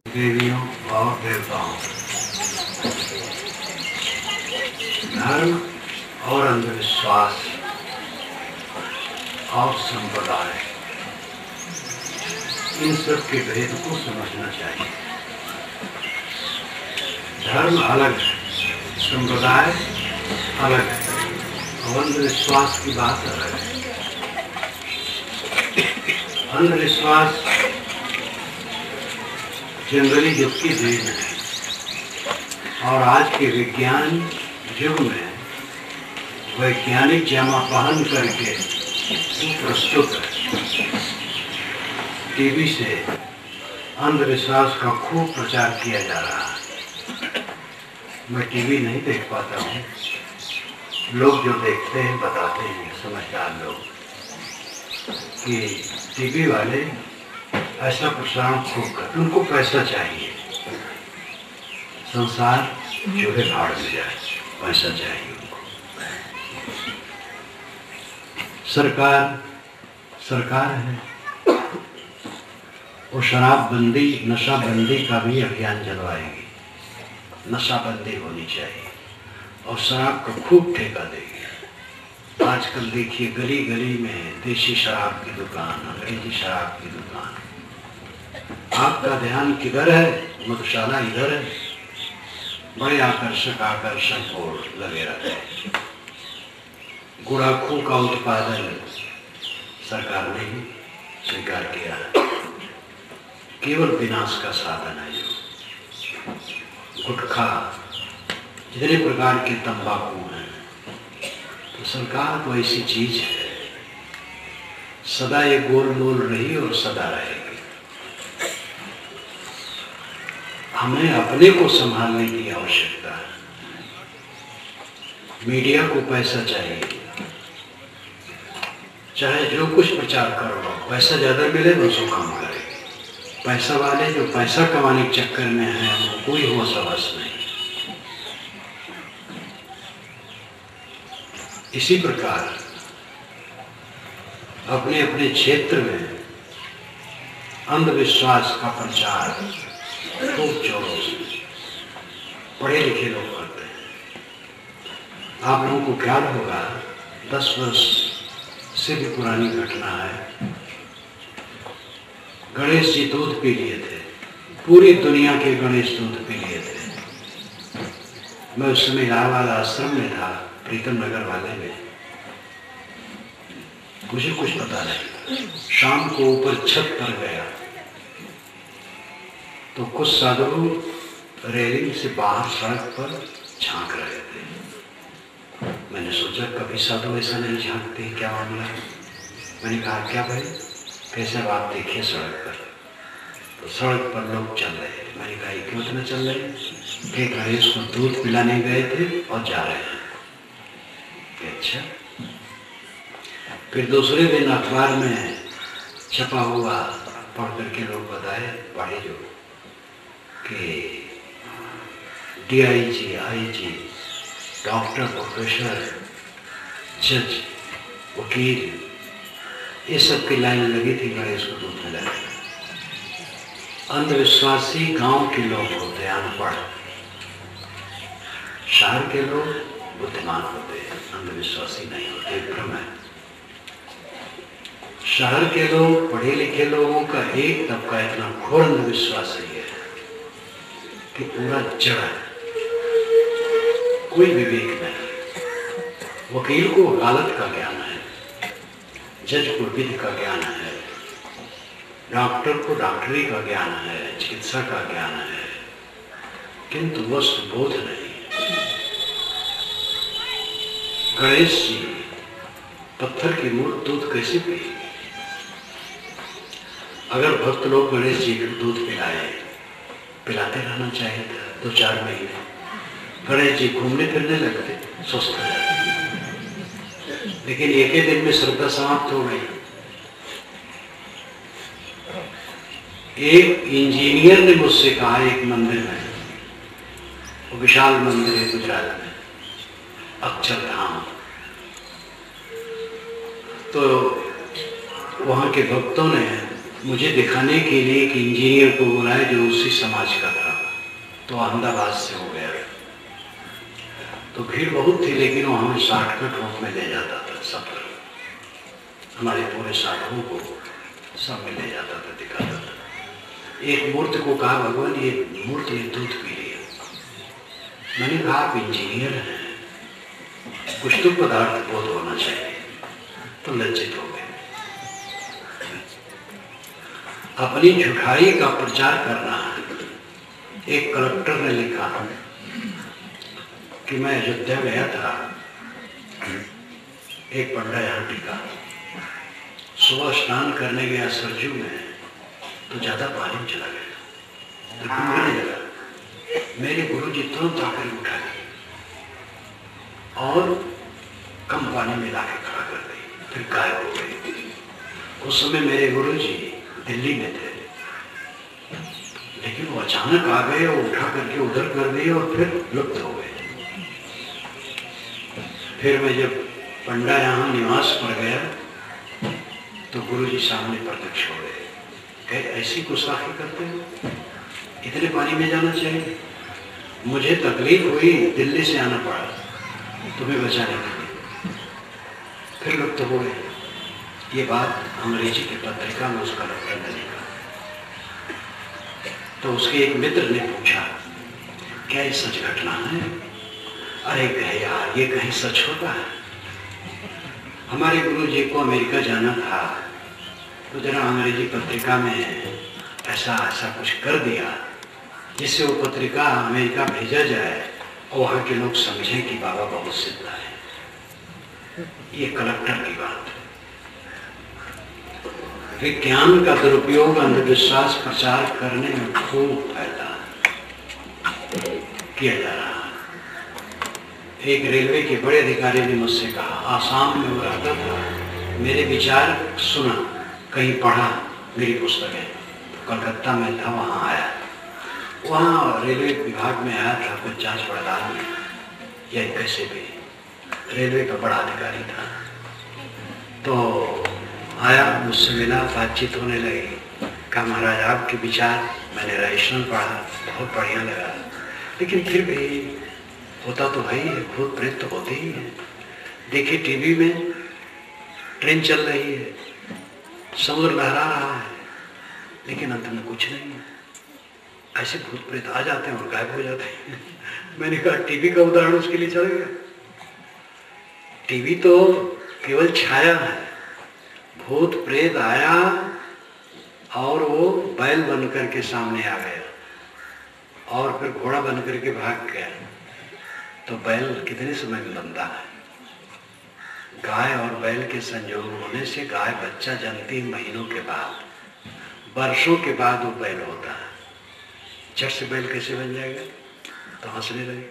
देवियों और देवताओं, धर्म और अंधविश्वास और संप्रदाय, इन सब के भेद को समझना चाहिए। धर्म अलग है, संप्रदाय अलग है और अंधविश्वास की बात अलग है। अंधविश्वास जंगली युग की देन है और आज के विज्ञान युग में वैज्ञानिक जामा पहन करके प्रस्तुत है। टीवी से अंधविश्वास का खूब प्रचार किया जा रहा है। मैं टीवी नहीं देख पाता हूँ, लोग जो देखते हैं बताते हैं, समझदार लोग, कि टीवी वाले ऐसा प्रसारण खूब करते, उनको पैसा चाहिए, संसार जो है भाड़ में जाए, पैसा चाहिए उनको। सरकार है, वो शराबबंदी, नशाबंदी का भी अभियान चलवाएगी। नशाबंदी होनी चाहिए और शराब का खूब ठेका देगी। आजकल देखिए गली गली में देशी शराब की दुकान, अंग्रेजी शराब की दुकान। आपका ध्यान किधर है? मधुशाला इधर है। बड़े आकर्षक बोर्ड लगे रहते हैं। गुड़ाखू का उत्पादन सरकार ने ही स्वीकार किया है। केवल विनाश का साधन है। जो गुटखा, जितने प्रकार के तंबाकू हैं, तो सरकार तो ऐसी चीज है, सदा ये गोल मोल रही और सदा रहेगी। हमें अपने को संभालने की आवश्यकता है। मीडिया को पैसा चाहिए, चाहे जो कुछ प्रचार करो, पैसा ज्यादा मिले तो उसको कम करे। पैसा वाले जो पैसा कमाने के चक्कर में हैं, वो कोई होश हवस नहीं। इसी प्रकार अपने अपने क्षेत्र में अंधविश्वास का प्रचार खूब जोरों से पढ़े लिखे लोग करते हैं। आप लोगों को ख्याल होगा, 10 वर्ष से भी पुरानी घटना है। गणेश जी दूध पी लिए थे, पूरी दुनिया के गणेश दूध पी लिए थे। मैं उस समय इलाहाबाद आश्रम में था, प्रीतम नगर वाले में। मुझे कुछ पता नहीं। शाम को ऊपर छत पर गया तो कुछ साधु रेलिंग से बाहर सड़क पर झांक रहे थे। मैंने सोचा कभी साधु ऐसा नहीं झांकते, क्या मामला है? मैंने कहा क्या भाई, कैसे बात देखिए सड़क पर। तो सड़क पर लोग चल रहे थे। मैंने कहा क्यों इतना चल रहे हैं? कि गणेश को दूध पिलाने गए थे और जा रहे हैं। अच्छा, फिर दूसरे दिन अखबार में छपा हुआ पढ़ करके लोग बताए, पढ़े जो कि DIG, IG, डॉक्टर, प्रोफेसर, जज, वकील, ये सब की लाइन लगी थी गणेश को दूध पिलाने। अंधविश्वासी गांव के लोग होते हैं, अनपढ़। शहर के लोग बुद्धिमान होते हैं, अंधविश्वासी नहीं होते, भ्रम है। शहर के लोग, पढ़े लिखे लोगों का एक तबका इतना घोर अंधविश्वासी है कि पूरा जड़ है, कोई विवेक नहीं। वकील को अदालत का ज्ञान है, जज को विधि का ज्ञान है, डॉक्टर को डॉक्टरी का ज्ञान है, चिकित्सा का ज्ञान है, किंतु वस्तु बोध नहीं। गणेश जी पत्थर की मूर्ति दूध कैसे पी? अगर भक्त लोग गणेश जी को दूध पिलाते रहना चाहिए था 2-4 महीने। गणेश जी घूमने फिरने लगते, स्वस्थ हो जाते, लेकिन एक ही दिन में श्रद्धा समाप्त हो गई। एक इंजीनियर ने मुझसे कहा, एक मंदिर में, वो विशाल मंदिर है गुजरात में, अक्षरधाम, तो वहाँ के भक्तों ने मुझे दिखाने के लिए एक इंजीनियर को बुलाया जो उसी समाज का था, तो अहमदाबाद से हो गया। तो भीड़ बहुत थी, लेकिन वो हमें शॉर्टकट रूप में ले जाता था, सब हमारे पूरे साधुओं को सब में ले जाता था, दिखाता था। एक मूर्ति को कहा, भगवान ये मूर्ति ये दूध पी रही है। मैंने कहा आप इंजीनियर हैं, कुछ तो पदार्थ बोध होना चाहिए। तो लज्जित हो गए। अपनी झूठाई का प्रचार करना है। एक कलेक्टर ने लिखा कि मैं अयोध्या गया था, एक पंडा यहाँ टिका, सुबह स्नान करने गया सरजू में, तो ज्यादा पानी चला गया, तो डूबने लगा। मेरे गुरुजी तुरंत आकर उठा लिए और कम पानी में लाके खड़ा कर दी, फिर गायब हो गई। उस समय मेरे गुरुजी दिल्ली में थे, लेकिन वो अचानक आ गए और उठा करके उधर कर दिए और फिर लुप्त हो गए। फिर मैं जब पंडा यहाँ निवास पर गया तो गुरुजी सामने प्रत्यक्ष हो गए, कहे ऐसी गुस्ताखी करते हो, इतने पानी में जाना चाहिए। मुझे तकलीफ हुई, दिल्ली से आना पड़ा तुम्हें बचाने के लिए, फिर लुप्त हो गए। ये बात अंग्रेजी की पत्रिका में उसका कलेक्टर ने लिखा। तो उसके एक मित्र ने पूछा क्या ये सच घटना है? अरे कहे यार ये कहीं सच होता है? हमारे गुरुजी को अमेरिका जाना था, तो जरा अंग्रेजी पत्रिका में ऐसा ऐसा कुछ कर दिया जिससे वो पत्रिका अमेरिका भेजा जाए और वहाँ के लोग समझें कि बाबा बहुत सिद्ध है। ये कलेक्टर की बात है। विज्ञान का दुरुपयोग अंधविश्वास प्रचार करने में खूब फायदा किया जा रहा है। एक रेलवे के बड़े अधिकारी ने मुझसे कहा, आसाम में वो रहता था, मेरे विचार सुना, कहीं पढ़ा मेरी पुस्तकें, तो कलकत्ता में था, वहाँ आया, वहाँ रेलवे विभाग में आया था, कुछ जांच पड़ताल में या कैसे भी, रेलवे का बड़ा अधिकारी था। तो आया, मुझसे मिला, बातचीत होने लगी, कहा महाराज आपके विचार, मैंने रजिस्ट्रेशन पढ़ा, बहुत बढ़िया लगा, लेकिन फिर भी होता तो है ही, भूत प्रेत तो होते ही हैं। देखिए टीवी में ट्रेन चल रही है, समुद्र लहरा रहा है, लेकिन अंत में कुछ नहीं है। ऐसे भूत प्रेत आ जाते हैं और गायब हो जाते हैं। मैंने कहा टीवी का उदाहरण उसके लिए चल गया। टीवी तो केवल छाया है, भूत प्रेत आया और वो बैल बन करके सामने आ गया और फिर घोड़ा बन करके भाग गया, तो बैल कितने समय में बनता है? गाय और बैल के संयोग होने से गाय बच्चा जनती महीनों के बाद, वर्षों के बाद वो बैल होता है। झट से बैल कैसे बन जाएगा? तो हंसने लगे।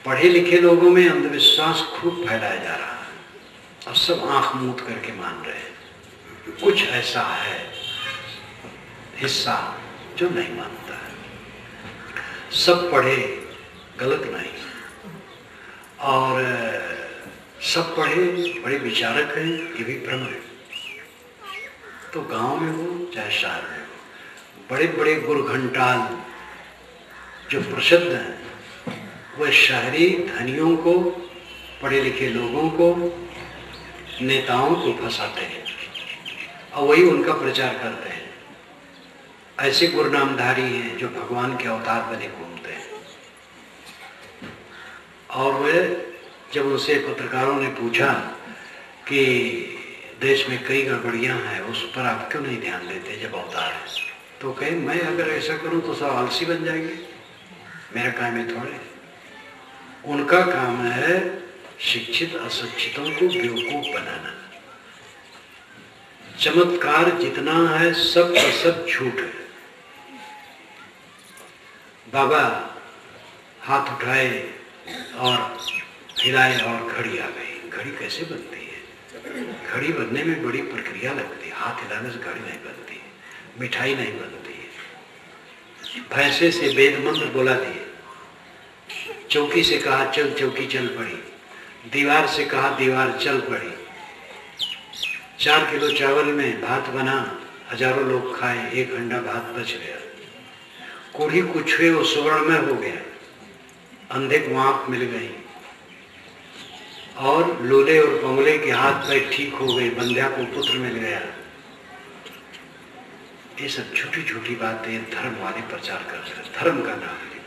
पढ़े लिखे लोगों में अंधविश्वास खूब फैलाया जा रहा है और सब आंख मूंद करके मान रहे हैं। कुछ ऐसा है हिस्सा जो नहीं मानता है। सब पढ़े गलत नहीं, और सब पढ़े बड़े विचारक हैं, ये भी भ्रम है। तो गांव में हो चाहे शहर में हो, बड़े बड़े गुरघंटाल जो प्रसिद्ध हैं, वह शहरी धनियों को, पढ़े लिखे लोगों को, नेताओं को फंसाते हैं और वही उनका प्रचार करते हैं। ऐसे गुरनामधारी हैं जो भगवान के अवतार बने घूमते हैं। और वे जब उनसे पत्रकारों ने पूछा कि देश में कई गड़बड़ियां हैं, उस पर आप क्यों नहीं ध्यान देते जब अवतार है? तो कहे मैं अगर ऐसा करूं तो सब आलसी बन जाएंगे, मेरा काम है थोड़े। उनका काम है शिक्षित अशिक्षितों को बेवकूफ बनाना। चमत्कार जितना है सब का सब झूठ है। बाबा हाथ उठाए और हिलाए और घड़ी आ गई। घड़ी कैसे बनती है? घड़ी बनने में बड़ी प्रक्रिया लगती है। हाथ हिलाने से घड़ी नहीं बनती है, मिठाई नहीं बनती है। भैंसे से वेद मंत्र बोला दिए, चौकी से कहा चल, चौकी चल पड़ी, दीवार से कहा दीवार चल पड़ी। 4 किलो चावल में भात बना, हजारों लोग खाए, 1 हंडा भात बच गया। कोढ़ी कुछुए वो सुवर्णमय हो गया, अंधे को आंख मिल गई, और लोले और बंगले के हाथ पैर ठीक हो गए, बंध्या को पुत्र मिल गया। ये सब छोटी छोटी बातें धर्म वाले प्रचार करते हैं, धर्म का नाम है।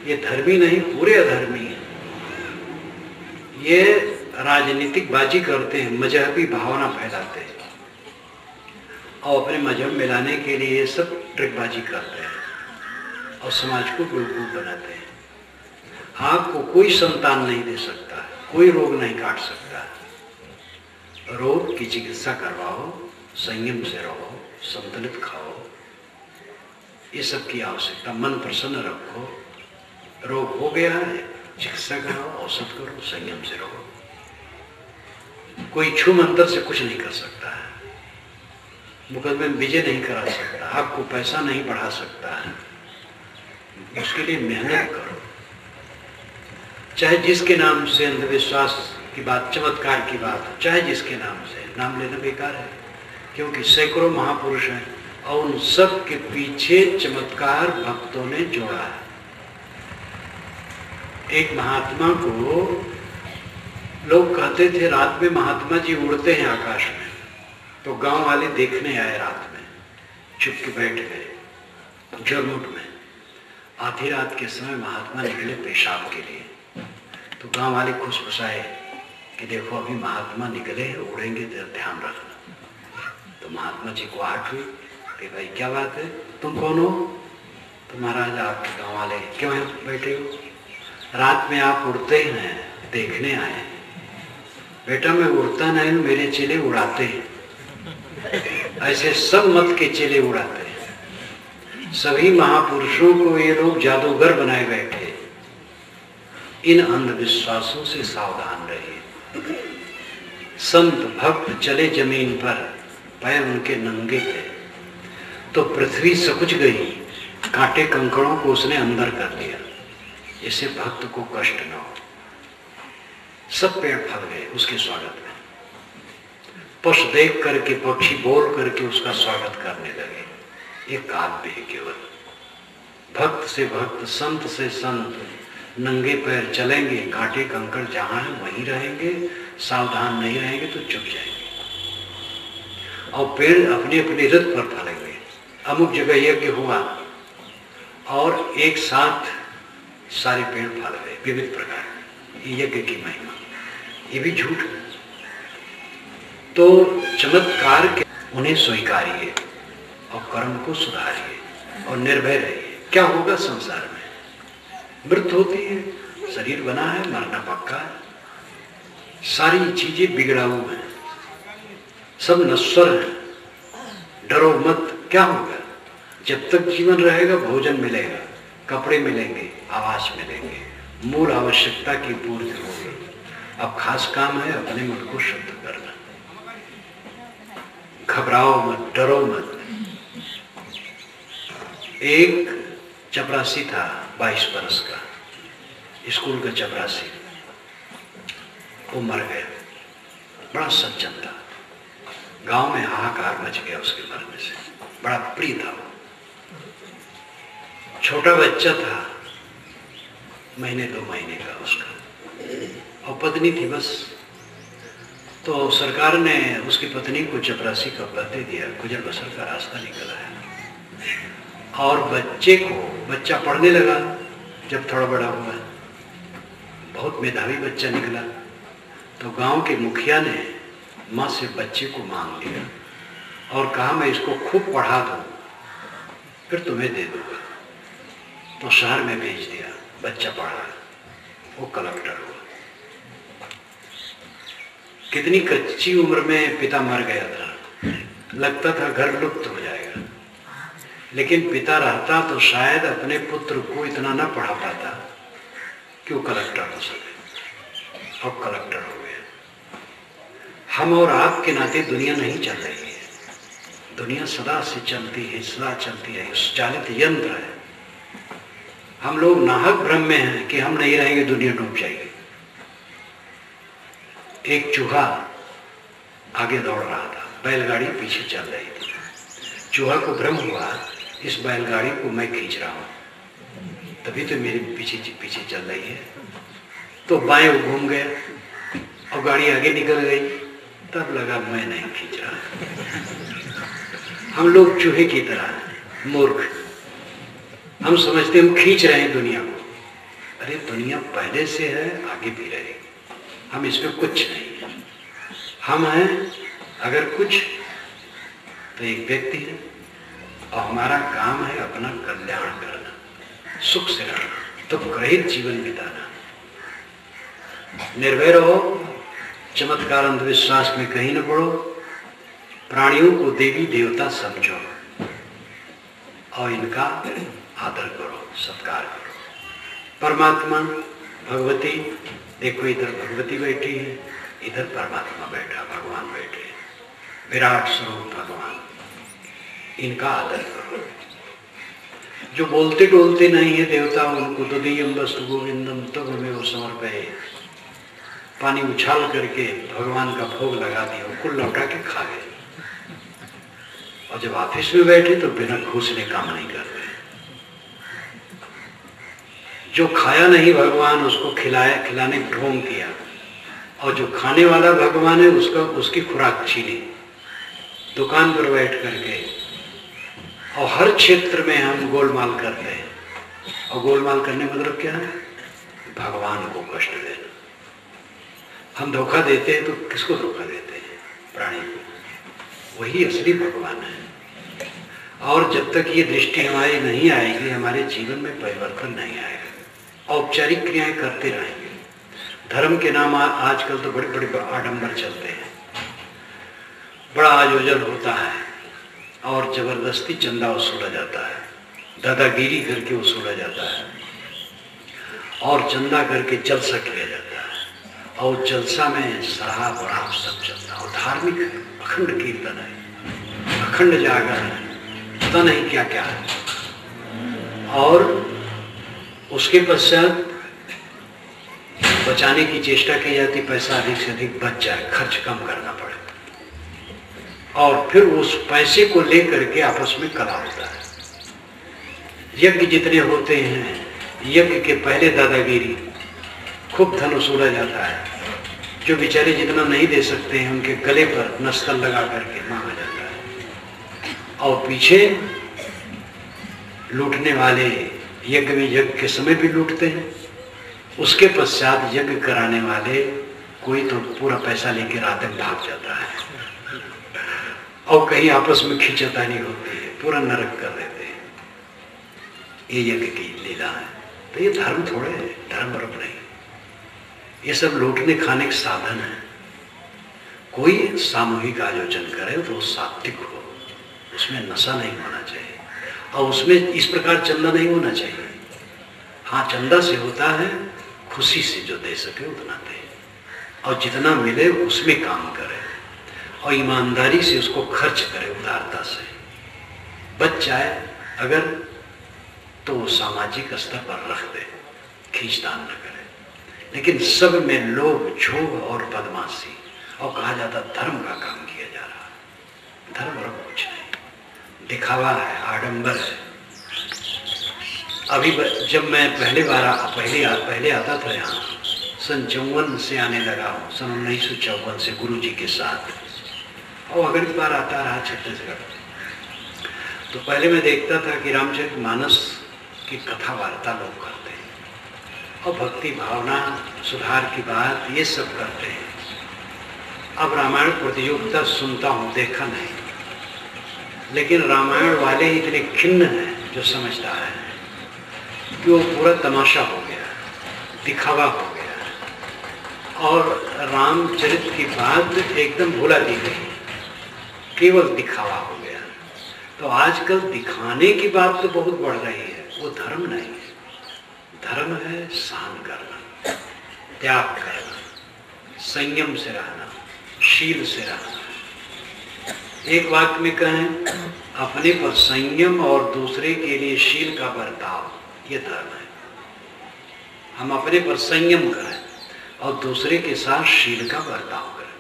ये धर्मी नहीं, पूरे अधर्मी है। ये राजनीतिक बाजी करते हैं, मजहबी भावना फैलाते हैं और अपने मजहब मिलाने के लिए ये सब ट्रिकबाजी करते हैं और समाज को बेवकूफ बनाते हैं। आपको कोई संतान नहीं दे सकता, कोई रोग नहीं काट सकता। रोग की चिकित्सा करवाओ, संयम से रहो, संतुलित खाओ, ये सब की आवश्यकता। मन प्रसन्न रखो, रोग हो गया है चिकित्सा कराओ, औषध करो, संयम से रहो। कोई छू मंतर से कुछ नहीं कर सकता है, मुकदमे में विजय नहीं करा सकता, आपको पैसा नहीं बढ़ा सकता है। उसके लिए मेहनत करो, चाहे जिसके नाम से अंधविश्वास की बात, चमत्कार की बात, चाहे जिसके नाम से, नाम लेना बेकार है, क्योंकि सैकड़ों महापुरुष हैं और उन सब के पीछे चमत्कार भक्तों ने जोड़ा है। एक महात्मा को लोग कहते थे रात में महात्मा जी उड़ते हैं आकाश में, तो गांव वाले देखने आए, रात में चुप के बैठ गए झुरमुट में। आधी रात के समय महात्मा निकले पेशाब के लिए, तो गांव वाले खुशफुसाए कि देखो अभी महात्मा निकले, उड़ेंगे तो ध्यान रखना। तो महात्मा जी को आहट हुई कि भाई क्या बात है, तुम कौन हो? तो महाराज आपके गाँव वाले क्यों बैठे हो? रात में आप उड़ते हैं, देखने आए। बेटा मैं उड़ता नहीं, मेरे चेले उड़ाते हैं। ऐसे सब मत के चेले उड़ाते हैं। सभी महापुरुषों को ये लोग जादूगर बनाए बैठे। इन अंधविश्वासों से सावधान रहिए। संत भक्त चले जमीन पर, पैर उनके नंगे थे, तो पृथ्वी सकुच गई, कांटे कंकड़ों को उसने अंदर कर दिया। इससे भक्त को कष्ट न हो। सब पेड़ फल गए उसके स्वागत में। पशु देख करके, पक्षी बोल करके उसका स्वागत करने लगे। ये काव्य है केवल। भक्त से भक्त, संत से संत नंगे पैर चलेंगे, कांटे कंकड़ जहां है वहीं रहेंगे, सावधान नहीं रहेंगे तो चुप जाएंगे। और पेड़ अपने अपने रथ पर फलेंगे। अमुक जगह यज्ञ हुआ और एक साथ सारे पेड़ फल गए विविध प्रकार। ये यज्ञ की महिमा, ये भी झूठ है। तो चमत्कार के उन्हें स्वीकारिए और कर्म को सुधारिए और निर्भय रहिए। क्या होगा संसार में? मृत्यु होती है, शरीर बना है, मरना पक्का है। सारी चीजें बिगड़ाऊ हैं, सब नश्वर हैं। डरो मत। क्या होगा? जब तक जीवन रहेगा भोजन मिलेगा, कपड़े मिलेंगे, आवास मिलेंगे, मूल आवश्यकता की पूर्ति होगी। अब खास काम है अपने मन को शुद्ध करना। घबराओ मत, डरो मत। एक चपरासी था 22 बरस का, स्कूल का चपरासी, वो मर गया। बड़ा सज्जन था, गांव में हाहाकार मच गया उसके मरने से। बड़ा प्रिय था वो। छोटा बच्चा था, महीने 2 महीने का उसका, और पत्नी थी बस। तो सरकार ने उसकी पत्नी को चपरासी का पद दे दिया, गुजर बसर का रास्ता निकला है। और बच्चे को, बच्चा पढ़ने लगा जब थोड़ा बड़ा हुआ, बहुत मेधावी बच्चा निकला। तो गांव के मुखिया ने माँ से बच्चे को मांग लिया और कहा मैं इसको खूब पढ़ा दूं, फिर तुम्हें दे दूंगा। तो शहर में भेज दिया। बच्चा पढ़ा, वो कलेक्टर हुआ। कितनी कच्ची उम्र में पिता मर गया था, लगता था घर लुप्त हो जाएगा। लेकिन पिता रहता तो शायद अपने पुत्र को इतना न पढ़ा पाता कि वो कलेक्टर हो सके। अब कलेक्टर हो गया। हम और आपके नाते दुनिया नहीं चल रही है। दुनिया सदा से चलती है, सदा चलती है, चालित यंत्र है। हम लोग नाहक भ्रम में हैं कि हम नहीं रहेंगे, दुनिया डूब जाएगी। एक चूहा आगे दौड़ रहा था, बैलगाड़ी पीछे चल रही थी। चूहा को भ्रम हुआ इस बैलगाड़ी को मैं खींच रहा हूँ, तभी तो मेरे पीछे पीछे चल रही है। तो बाएं वो घूम गया और गाड़ी आगे निकल गई। तब लगा मैं नहीं खींच रहा। हम लोग चूहे की तरह मूर्ख, हम समझते हम खींच रहे हैं दुनिया को। अरे दुनिया पहले से है, आगे भी रहेगी, हम इसमें कुछ नहीं है। हम हैं अगर कुछ तो एक व्यक्ति है और हमारा काम है अपना कल्याण करना, सुख से रहना, तो रहित जीवन बिताना। निर्भय रहो, चमत्कार अंधविश्वास में कहीं न पड़ो, प्राणियों को देवी देवता समझो और इनका आदर करो, सत्कार करो। परमात्मा भगवती, देखो इधर भगवती बैठी है, इधर परमात्मा बैठा, भगवान बैठे, विराट स्वरूप भगवान, इनका आदर करो। जो बोलते डोलते नहीं है देवता, उनको तदीयम वस्तु गोविंदम तब हमें वो समर्पये, पानी उछाल करके भगवान का भोग लगा दिया, कुल लौटा के खा गए। और जब ऑफिस में बैठे तो बिना घूसने काम नहीं करते। जो खाया नहीं भगवान उसको खिलाया, खिलाने ढोंग किया, और जो खाने वाला भगवान है उसकी खुराक छीनी। दुकान पर बैठ करके और हर क्षेत्र में हम गोलमाल करते हैं। और गोलमाल करने मतलब क्या है? भगवान को कष्ट देना। हम धोखा देते हैं तो किसको धोखा देते हैं? प्राणी को। वही असली भगवान है। और जब तक ये दृष्टि हमारी नहीं आएगी, हमारे जीवन में परिवर्तन नहीं आएगा। औपचारिक क्रियाएं करते रहेंगे। धर्म के नाम आजकल तो बड़े बड़े आडंबर चलते हैं, बड़ा आयोजन होता है और जबरदस्ती चंदा वसूला जाता है, दादागिरी करके वसूला जाता है और चंदा करके जलसा किया जाता है। और जलसा में शराब वराब सब चलता है। और धार्मिक है, अखंड कीर्तन है, अखंड जागरण है, पता नहीं क्या क्या है। और उसके पश्चात बचाने की चेष्टा की जाती, पैसा अधिक से अधिक बच जाए, खर्च कम करना पड़े। और फिर उस पैसे को लेकर के आपस में कला होता है। यज्ञ जितने होते हैं, यज्ञ के पहले दादागिरी, खूब धन वसूला जाता है। जो बेचारे जितना नहीं दे सकते हैं उनके गले पर नस्तल लगा करके मांगा जाता है। और पीछे लूटने वाले यज्ञ में यज्ञ के समय भी लूटते हैं। उसके पश्चात यज्ञ कराने वाले कोई तो पूरा पैसा लेकर रात में भाग जाता है और कहीं आपस में खींचातानी होती है, पूरा नरक कर देते हैं। ये यज्ञ की लीला है। तो ये धर्म थोड़े है, धर्म वर्ग नहीं, ये सब लूटने खाने के साधन है। कोई सामूहिक आयोजन करे तो सात्विक हो, उसमें नशा नहीं होना चाहिए और उसमें इस प्रकार चंदा नहीं होना चाहिए। हाँ, चंदा से होता है खुशी से, जो दे सके उतना दे और जितना मिले उसमें काम करे और ईमानदारी से उसको खर्च करे, उदारता से। बच जाए अगर तो सामाजिक स्तर पर रख दे, खींचतान न करे। लेकिन सब में लोभ, क्षोभ और बदमाशी, और कहा जाता धर्म का काम किया जा रहा है। धर्म और कुछ नहीं, दिखावा है, आडंबर है। अभी जब मैं पहले आता था यहाँ, सन 54 से आने लगा हूँ, सन 1954 से गुरु जी के साथ, और अगली बार आता रहा छत्तीसगढ़। तो पहले मैं देखता था कि रामचरितमानस की कथा वार्ता लोग करते हैं और भक्ति भावना सुधार की बात ये सब करते हैं। अब रामायण प्रतियोगिता सुनता हूँ, देखा नहीं, लेकिन रामायण वाले इतने खिन्न हैं जो समझता है कि वो पूरा तमाशा हो गया, दिखावा हो गया और रामचरित की बात एकदम भुला दी गई, केवल दिखावा हो गया। तो आजकल दिखाने की बात तो बहुत बढ़ रही है, वो धर्म नहीं है। धर्म है सहन करना, त्याग करना, संयम से रहना, शील से रहना। एक वाक्य में कहें, अपने पर संयम और दूसरे के लिए शील का बर्ताव, ये धर्म है। हम अपने पर संयम करें और दूसरे के साथ शील का बर्ताव करें।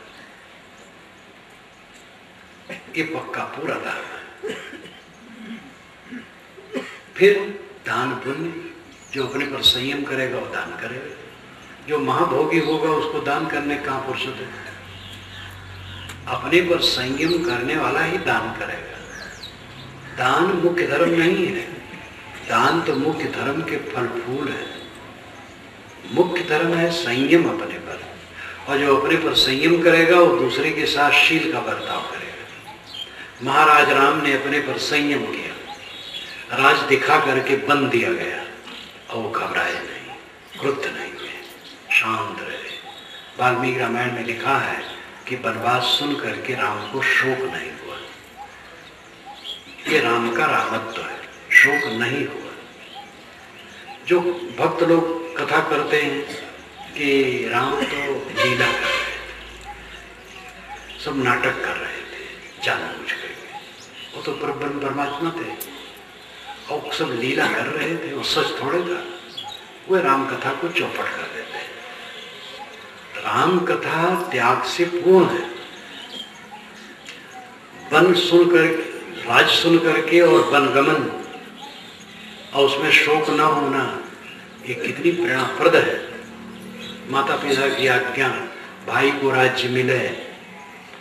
ये पक्का पूरा धर्म है। फिर दान पुण्य, जो अपने पर संयम करेगा वो दान करेगा, जो महाभोगी होगा उसको दान करने कहाँ फुर्सत है। अपने पर संयम करने वाला ही दान करेगा। दान मुख्य धर्म नहीं है, दान तो मुख्य धर्म के फल फूल है। मुख्य धर्म है संयम अपने पर, और जो अपने पर संयम करेगा वो दूसरे के साथ शील का बर्ताव करेगा। महाराज राम ने अपने पर संयम किया, राज दिखा करके बंद दिया गया और वो घबराए नहीं, क्रुद्ध नहीं हुए, शांत रहे। वाल्मीकि रामायण में लिखा है कि वनवास सुन करके राम को शोक नहीं हुआ। ये राम का रामत्व है, शोक नहीं हुआ। जो भक्त लोग कथा करते हैं कि राम तो लीला कर रहे थे, सब नाटक कर रहे थे जानबूझ करके, वो तो परब्रह्म परमात्मा थे और सब लीला कर रहे थे, वो सच थोड़े था। वे राम कथा को चौपट कर देते हैं। राम कथा त्याग से पूर्ण है। वन सुनकर, राज सुन करके और वनगमन और उसमें शोक न होना, ये कितनी प्रेरणाप्रद है। माता पिता की आज्ञा, भाई को राज्य मिले,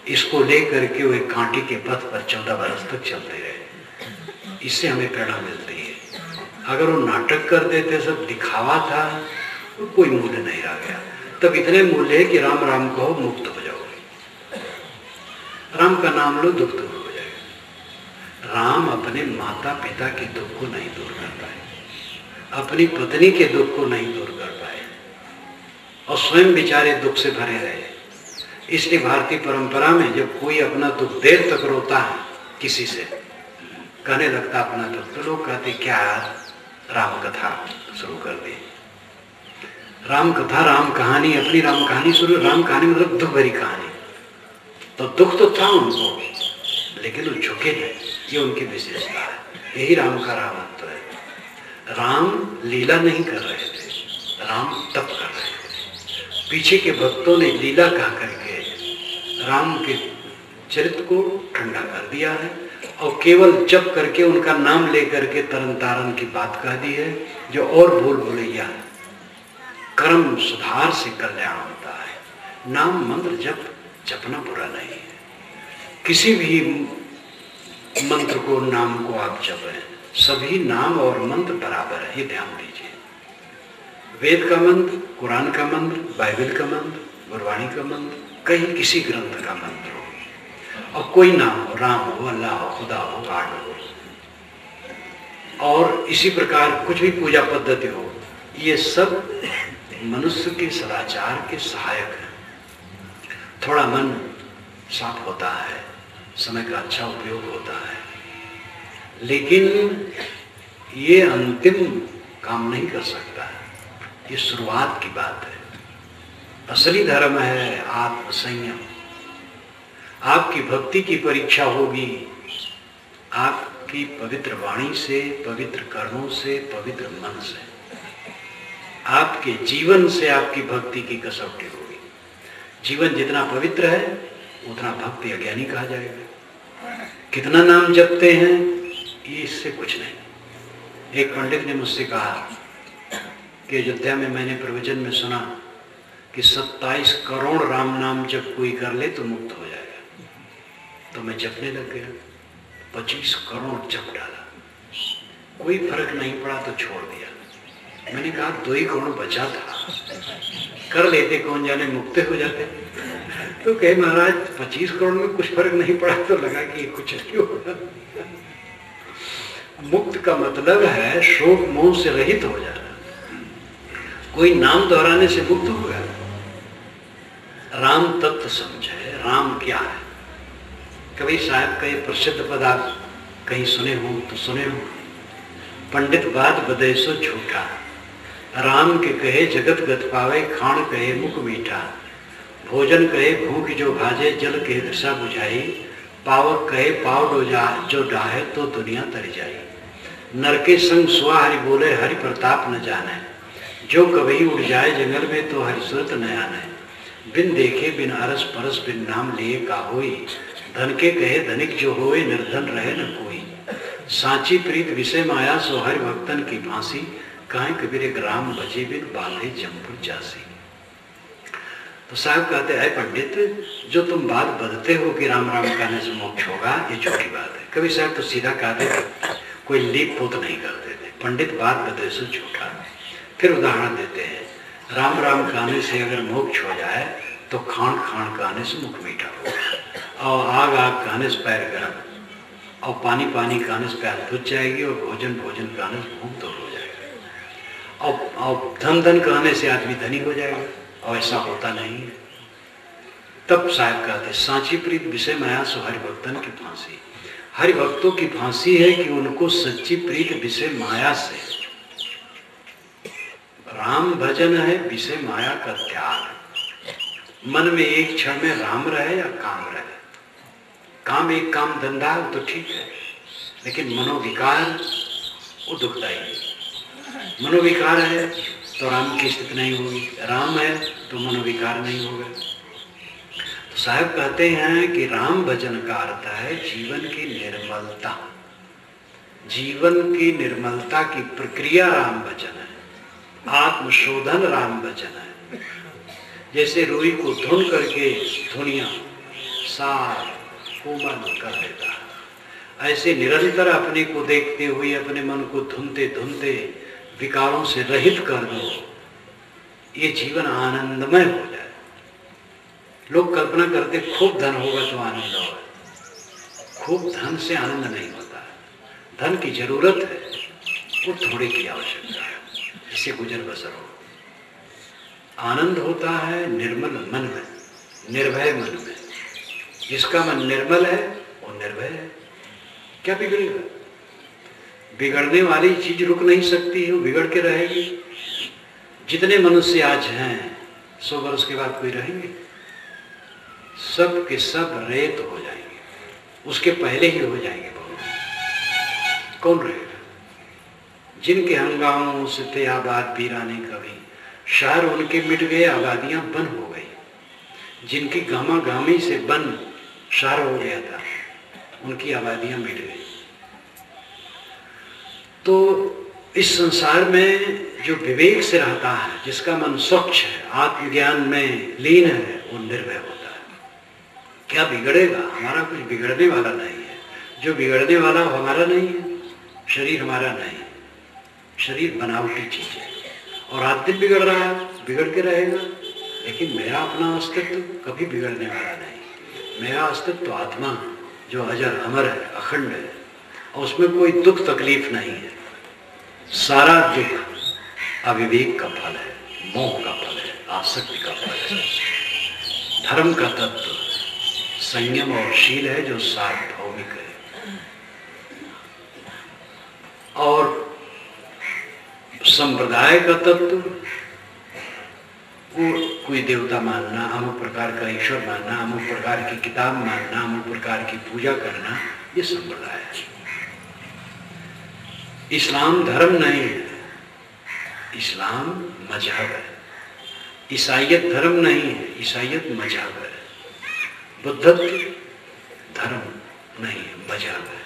इसको लेकर के वे कांटे के पथ पर 14 वर्ष तक चलते रहे। इससे हमें प्रेरणा मिलती है। अगर वो नाटक कर देते, सब दिखावा था, तो कोई मूल्य नहीं रह गया। तब इतने मूल्य है कि राम राम कहो मुक्त हो जाओगे, राम का नाम लो दुख दूर हो जाएगा। राम अपने माता पिता के दुख को नहीं दूर कर पाए, अपनी पत्नी के दुख को नहीं दूर कर पाए और स्वयं बेचारे दुख से भरे रहे। इसलिए भारतीय परंपरा में जब कोई अपना दुख देर तक रोता है किसी से, कहने लगता अपना दुख, तो लोग कहते क्या राम कथा शुरू कर दी। राम कथा, राम कहानी, अपनी राम कहानी शुरू। राम कहानी मतलब दुख भरी कहानी। तो दुख तो था उनको, लेकिन वो झुके नहीं, ये उनकी विशेषता है। यही राम का रामत्व है। राम लीला नहीं कर रहे थे, राम तप कर रहे थे। पीछे के भक्तों ने लीला कह करके राम के चरित्र को ठंडा कर दिया है और केवल जप करके उनका नाम लेकर के तरन तारन की बात कह दी है, जो और भूल भुलैया है। कर्म सुधार से कल्याण होता है। नाम मंत्र जपना बुरा नहीं है। किसी भी मंत्र को, नाम को आप जपें, सभी नाम और मंत्र बराबर है, ये ध्यान दीजिए। वेद का मंत्र, कुरान का मंत्र, बाइबल का मंत्र, गुरबाणी का मंत्र, कहीं किसी ग्रंथ का मंत्र हो और कोई नाम हो, राम हो, अल्लाह हो, खुदा हो, गॉड हो, और इसी प्रकार कुछ भी पूजा पद्धति हो, ये सब मनुष्य के सदाचार के सहायक हैं। थोड़ा मन साफ होता है, समय का अच्छा उपयोग होता है, लेकिन ये अंतिम काम नहीं कर सकता है। ये शुरुआत की बात है। असली धर्म है आत्मसंयम। आपकी भक्ति की परीक्षा होगी आपकी पवित्र वाणी से, पवित्र कर्मों से, पवित्र मन से। आपके जीवन से आपकी भक्ति की कसौटी होगी। जीवन जितना पवित्र है उतना भक्ति अज्ञानी कहा जाएगा। कितना नाम जपते हैं ये इससे कुछ नहीं। एक पंडित ने मुझसे कहा कि अयोध्या में मैंने प्रवचन में सुना कि 27 करोड़ राम नाम जब कोई कर ले तो मुक्त हो जाएगा। तो मैं जपने लग गया, 25 करोड़ जप डाला, कोई फर्क नहीं पड़ा तो छोड़ दिया। मैंने कहा 2 ही करोड़ बचा था, कर लेते, कौन जाने मुक्त हो जाते। तो कहे महाराज 25 करोड़ में कुछ फर्क नहीं पड़ा, तो लगा कि कुछ नहीं होगा। मुक्त का मतलब है शोक मोह से रहित हो जाना। कोई नाम दोहराने से मुक्त होगा। राम तत्व समझे, राम क्या है। कभी साहब का ये प्रसिद्ध पद आप कहीं सुने हो तो सुने हो, पंडित बात बदेसो झूठा, राम के कहे जगत गत पावे, खान कहे मुख मीठा, भोजन कहे भूख जो भाजे, जल कहे दशा बुझाई, पावक कहे पाव डोजा जो डाहे तो दुनिया तर जाई, नर के संग सुआ हरि बोले हरि प्रताप न जाने, जो कभी उड़ जाए जंगल में तो हरि सुरत न आने, बिन देखे बिन अरस परस बिन नाम लिए का होई, धन के कहे धनिक जो होए, निर्धन रहे न कोई। सांची प्रीत विषय माया, सो हरि भक्तन की फांसी। काहे कबीर ग्राम बजे बिन, बांधे जमपुर जासी। तो साहब कहते हैं पंडित, जो तुम बात बदलते हो कि राम राम कहने से मोक्ष होगा, ये झूठी बात है। कभी साहब तो सीधा कहते थे, कोई लीप पोत नहीं करते थे। पंडित बात बदले से झूठा। फिर उदाहरण देते हैं, राम राम कहने से अगर मोक्ष हो जाए तो खान खान कहने से मुख मीठा होगा, और आग आग कहने से पैर गर्म, और पानी पानी कहने से प्यास बुझ जाएगी, और भोजन भोजन कहने से भूख दूर हो जाएगा, और धन धन कहने से आदमी धनी हो जाएगा, और ऐसा होता नहीं है। तब साहब कहते, सांची प्रीत विषय माया, सो हरि भक्तन की फांसी। हरि भक्तों की फांसी है कि उनको सच्ची प्रीत विषय माया से, राम भजन है विषय माया का त्याग। मन में एक क्षण में राम रहे या काम रहे। काम एक काम धंधा है तो ठीक है, लेकिन मनोविकार वो दुखदाई है। मनोविकार है तो राम की स्थिति नहीं होगी, राम है तो मनोविकार नहीं होगा। तो साहब कहते हैं कि राम भजन का अर्थ है जीवन की निर्मलता। जीवन की निर्मलता की प्रक्रिया राम भजन है, आत्मशोधन राम भजन है। जैसे रुई को धुन करके धुनिया साफ कोमल कर देता है, ऐसे निरंतर अपने को देखते हुए अपने मन को धुनते धुनते विकारों से रहित कर दो, ये जीवन आनंदमय हो जाए। लोग कल्पना करते खूब धन होगा तो आनंद होगा, खूब धन से आनंद नहीं होता है। धन की जरूरत है, वो थोड़े की आवश्यकता है, इससे गुजर बसर हो। आनंद होता है निर्मल मन में, निर्भय मन में। जिसका मन निर्मल है वो निर्भय है। क्या बिगड़ेगा? बिगड़ने वाली चीज रुक नहीं सकती है, वो बिगड़ के रहेगी। जितने मनुष्य आज हैं 100 वर्ष के बाद कोई रहेंगे? सब के सब रेत हो जाएंगे, उसके पहले ही हो जाएंगे। कौन रहेगा? जिनके हंगामों से थे आबाद वीराने कभी, शहर उनके मिट गए, आबादियां बन हो गई। जिनकी गामा गामी से बन शहर हो गया था, उनकी आबादियां मिट गई। तो इस संसार में जो विवेक से रहता है, जिसका मन स्वच्छ है, आत्मज्ञान में लीन है, वो निर्भय होता है। क्या बिगड़ेगा? हमारा कुछ बिगड़ने वाला नहीं है। जो बिगड़ने वाला वो हमारा नहीं है। शरीर हमारा नहीं, शरीर बनावटी चीज है, और आज दिन बिगड़ रहा है, बिगड़ के रहेगा। लेकिन मेरा अपना अस्तित्व कभी बिगड़ने वाला नहीं। मेरा अस्तित्व आत्मा जो अजर अमर है, अखंड है, और उसमें कोई दुख तकलीफ नहीं है। सारा दुख अविवेक का फल है, मोह का फल है, आसक्ति का फल है। धर्म का तत्व संयम और शील है जो सार्वभौमिक है। और संप्रदाय का तत्व वो कोई देवता मानना, अमुक प्रकार का ईश्वर मानना, अमुक प्रकार की किताब मानना, अमुक प्रकार की पूजा करना, ये संप्रदाय है। इस्लाम धर्म नहीं है, इस्लाम मजहब है। ईसाइयत धर्म नहीं है, ईसाइयत मजहब है। बुद्धत्व धर्म नहीं है, मजहब है।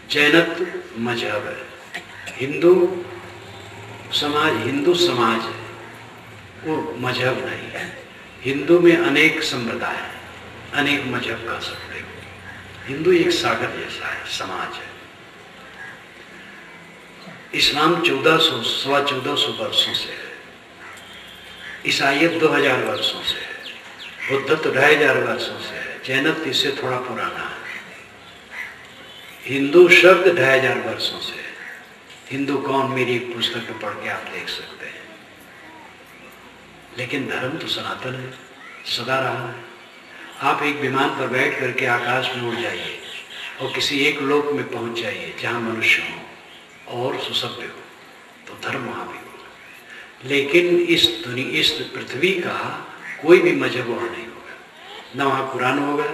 जैनत्व मजहब है। हिंदू समाज है, वो मजहब नहीं है। हिंदू में अनेक संप्रदाय हैं, अनेक मजहब कह सकते हो। हिंदू एक सागर जैसा है, समाज है। इस्लाम 1400 वर्षों से है। ईसाइयत 2000 वर्षों से है। बुद्धत्व 2500 वर्षों से है। जैनत्व इससे थोड़ा पुराना है। हिंदू शब्द 2500 वर्षों से है। हिंदू कौन, मेरी एक पुस्तक में पढ़ के आप देख सकते हैं। लेकिन धर्म तो सनातन है, सदा रहा है। आप एक विमान पर बैठ करके आकाश में उड़ जाइए और किसी एक लोक में पहुंच जाइए जहां मनुष्य हो और सुसभ्य हो, तो धर्म वहां भी होगा। लेकिन इस पृथ्वी का कोई भी मजहब वहां नहीं होगा। न वहां कुरान होगा,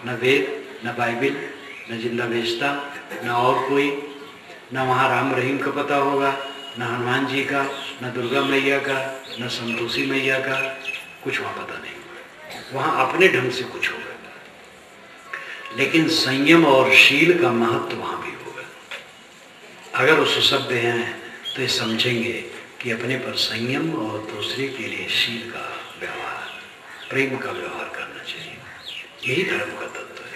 न वेद, न बाइबिल, न जिंदा बेचता, न और कोई, न वहाँ राम रहीम का पता होगा, न हनुमान जी का, न दुर्गा मैया का, न संतोषी मैया का, कुछ वहाँ पता नहीं होगा। वहाँ अपने ढंग से कुछ होगा। लेकिन संयम और शील का महत्व वहां भी होगा। अगर वो सुसभ्य हैं तो ये समझेंगे कि अपने पर संयम और दूसरे के लिए शील का व्यवहार, प्रेम का व्यवहार करना चाहिए। यही धर्म का तत्व है।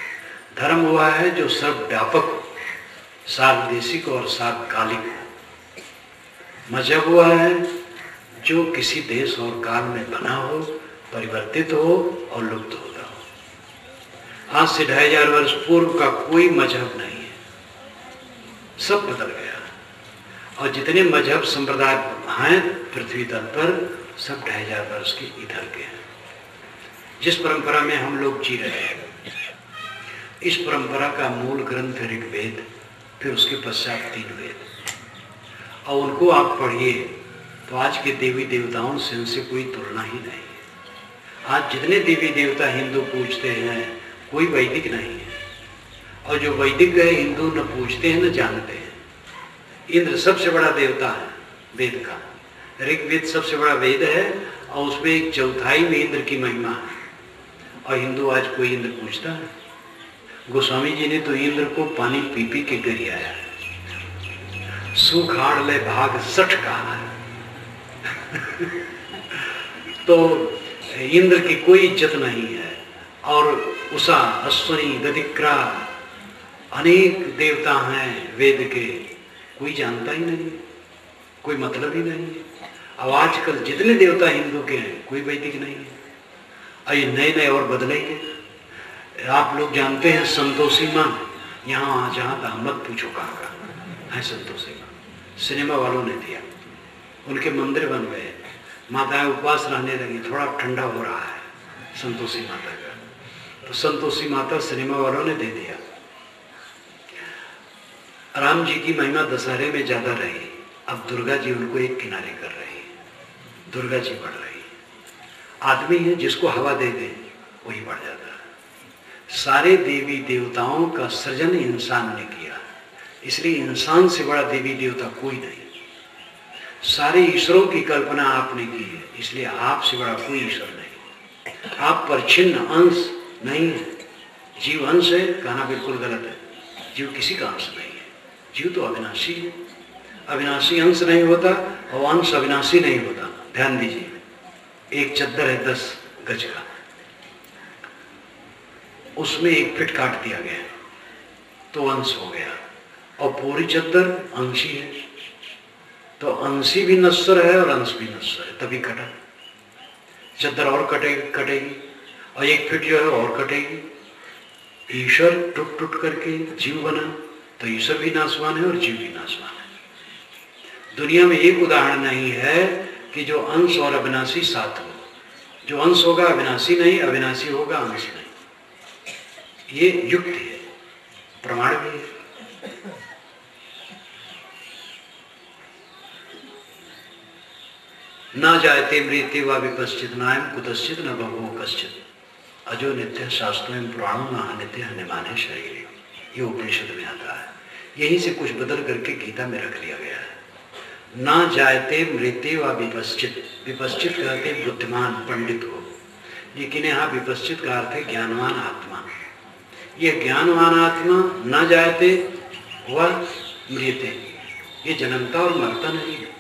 धर्म हुआ है जो सर्वव्यापक हो, सार्वदेशिक और सार्वकालिक हो। मजहब हुआ है जो किसी देश और काल में बना हो, परिवर्तित हो और लुप्त होता हो। आज से 2500 वर्ष पूर्व का कोई मजहब नहीं है, सब बदल गया। और जितने मजहब संप्रदाय हैं पृथ्वी तल पर, सब 2500 वर्ष के इधर के हैं। जिस परंपरा में हम लोग जी रहे हैं, इस परंपरा का मूल ग्रंथ ऋग्वेद, फिर उसके पश्चात 3 वेद। और उनको आप पढ़िए तो आज के देवी देवताओं से उनसे कोई तुलना ही नहीं है। आज जितने देवी देवता हिंदू पूजते हैं, कोई वैदिक नहीं है। और जो वैदिक है हिंदू न पूजते हैं न जानते हैं। इंद्र सबसे बड़ा देवता है वेद का, ऋग्वेद सबसे बड़ा वेद है और उसमें 1/4 में इंद्र की महिमा है। और हिंदू आज कोई इंद्र पूजता है? गोस्वामी जी ने तो इंद्र को पानी पी पी के गरियाया है। सुखाड़ ले भाग 60 कहा है। तो इंद्र की कोई इज्जत नहीं है। और उषा, अश्वनी, दधिक्रा, अनेक देवता हैं वेद के, कोई जानता ही नहीं, कोई मतलब ही नहीं है। अब आजकल जितने देवता हिंदू के हैं, कोई वैदिक नहीं है। और ये नए नए और बदलेंगे। आप लोग जानते हैं संतोषी माँ, यहाँ जहाँ था मत पूछो कहाँ का है संतोषी माँ, सिनेमा वालों ने दिया। उनके मंदिर बन गए, माताएं उपवास रहने लगी, थोड़ा ठंडा हो रहा है संतोषी माता का, तो संतोषी माता सिनेमा वालों ने दे दिया। राम जी की महिमा दशहरे में ज्यादा रही, अब दुर्गा जी उनको एक किनारे कर रही है, दुर्गा जी बढ़ रही है। आदमी है जिसको हवा दे दे वही बढ़ जाता है। सारे देवी देवताओं का सृजन इंसान ने किया, इसलिए इंसान से बड़ा देवी देवता कोई नहीं। सारे ईश्वरों की कल्पना आपने की है, इसलिए आपसे बड़ा कोई ईश्वर नहीं। आप पर छिन्न अंश नहीं है। जीव अंश है कहना बिल्कुल गलत है। जीव किसी का अंश नहीं है। जीव तो अविनाशी है। अविनाशी अंश नहीं होता और अंश अविनाशी नहीं होता। ध्यान दीजिए, एक चद्दर है 10 गज का, उसमें 1 फीट काट दिया गया तो अंश हो गया, और पूरी चद्दर अंशी है, तो अंशी भी नश्वर है और अंश भी नश्वर है, तभी कटा। चद्दर और कटेगी और 1 फीट जो है और कटेगी। ईश्वर टूट टूट करके जीव बना, तो ईश्वर भी नाशवान है और जीव भी नाशवान है। दुनिया में एक उदाहरण नहीं है कि जो अंश और अविनाशी साथ हो। जो अंश होगा अविनाशी नहीं, अविनाशी होगा अंश नहीं। ये युक्ति है, प्रमाण भी है। न जायते मृत्यु वा विपश्चित नायम कुतश्चित न बभूव कश्चित अजो नित्य शास्त्रों पुराणों न नित्य निमाने शरीर। ये उपनिषद में आता है। यहीं से कुछ बदल करके गीता में रख लिया गया है। न जायते मृत्यु वा विपश्चित, विपश्चित कहते बुद्धिमान पंडित को, लेकिन यहाँ विपश्चित का अर्थ है ज्ञानवान आत्मा। ये ज्ञानवान आत्मा न जायते व मृत्यते, ये जन्मता और मरता नहीं है।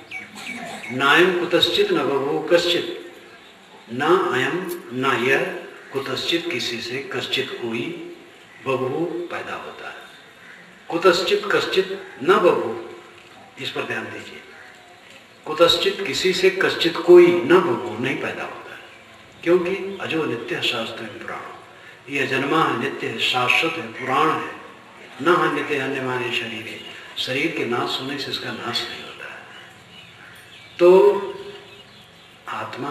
नायम कुतश्चित न बभूव कश्चित, न अयम न यह कुतश्चित किसी से, कश्चित कोई, बभूव पैदा होता है। कुतश्चित कश्चित न बभूव, इस पर ध्यान दीजिए। कुतश्चित किसी से, कश्चित कोई, न बभूव नहीं पैदा होता है, क्योंकि अजो नित्य शास्त्र पुराण, यह जन्मा है, नित्य है, शाश्वत है, पुराण है। न नित्य अन्य माने शरीर है, शरीर के नाश होने से इसका नाश नहीं होता है। तो आत्मा